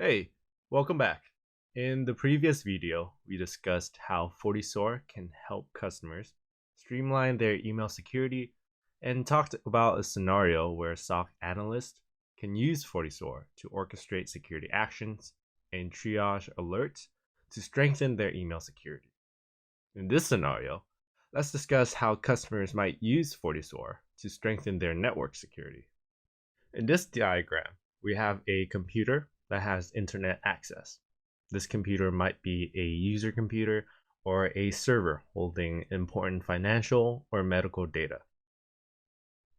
Hey, welcome back. In the previous video, we discussed how FortiSOAR can help customers streamline their email security and talked about a scenario where a SOC analyst can use FortiSOAR to orchestrate security actions and triage alerts to strengthen their email security. In this scenario, let's discuss how customers might use FortiSOAR to strengthen their network security. In this diagram, we have a computer that has internet access. This computer might be a user computer or a server holding important financial or medical data.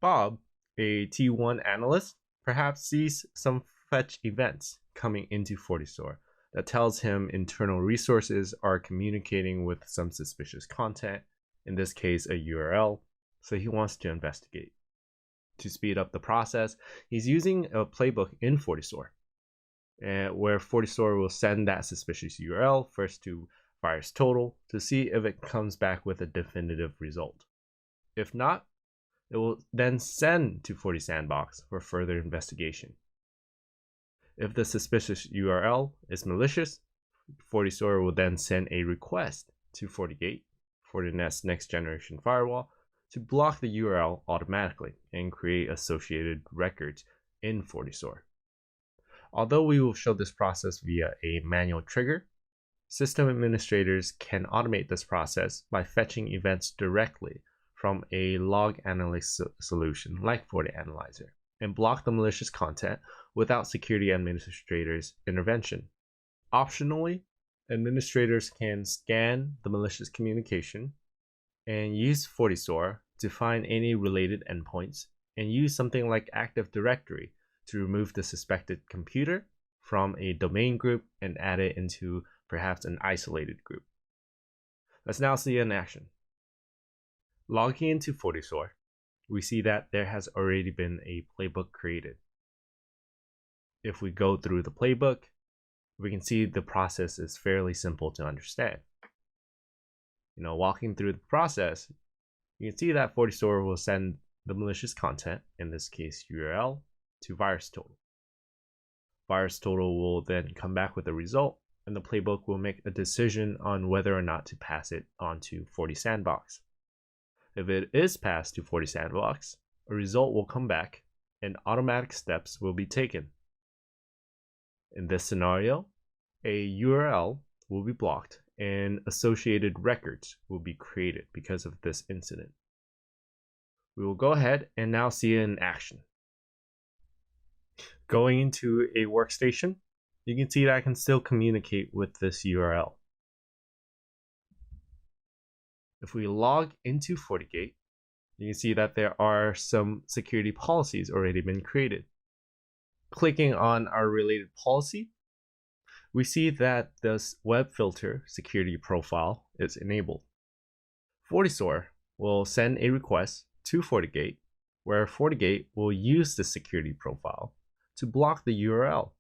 Bob, a T1 analyst, perhaps sees some fetch events coming into FortiSOAR that tells him internal resources are communicating with some suspicious content, in this case a URL, so he wants to investigate. To speed up the process, he's using a playbook in FortiSOAR, where FortiSOAR will send that suspicious URL first to VirusTotal to see if it comes back with a definitive result. If not, it will then send to FortiSandbox for further investigation. If the suspicious URL is malicious, FortiSOAR will then send a request to FortiGate, Fortinet's next generation firewall, to block the URL automatically and create associated records in FortiSOAR. Although we will show this process via a manual trigger, system administrators can automate this process by fetching events directly from a log analytics solution like FortiAnalyzer and block the malicious content without security administrators' intervention. Optionally, administrators can scan the malicious communication and use FortiSOAR to find any related endpoints and use something like Active Directory to remove the suspected computer from a domain group and add it into perhaps an isolated group. Let's now see in action. Logging into FortiSOAR, we see that there has already been a playbook created. If we go through the playbook, we can see the process is fairly simple to understand. Walking through the process, you can see that FortiSOAR will send the malicious content, in this case URL, to VirusTotal. VirusTotal will then come back with a result, and the playbook will make a decision on whether or not to pass it onto FortiSandbox. If it is passed to FortiSandbox, a result will come back and automatic steps will be taken. In this scenario, a URL will be blocked and associated records will be created because of this incident. We will go ahead and now see it in action. Going into a workstation, you can see that I can still communicate with this URL. If we log into FortiGate, you can see that there are some security policies already been created. Clicking on our related policy, we see that this web filter security profile is enabled. FortiSOAR will send a request to FortiGate, where FortiGate will use the security profile to block the URL.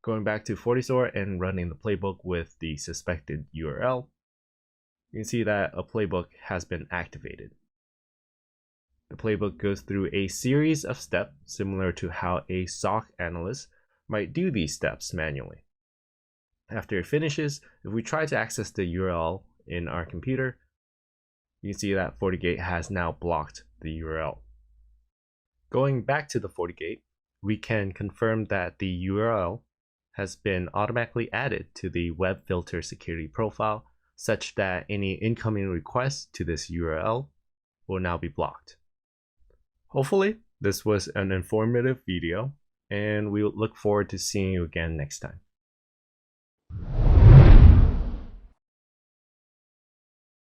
Going back to FortiSOAR and running the playbook with the suspected URL, you can see that a playbook has been activated. The playbook goes through a series of steps similar to how a SOC analyst might do these steps manually. After it finishes, if we try to access the URL in our computer, you can see that FortiGate has now blocked the URL. Going back to the FortiGate, we can confirm that the URL has been automatically added to the web filter security profile such that any incoming requests to this URL will now be blocked. Hopefully, this was an informative video, and we look forward to seeing you again next time.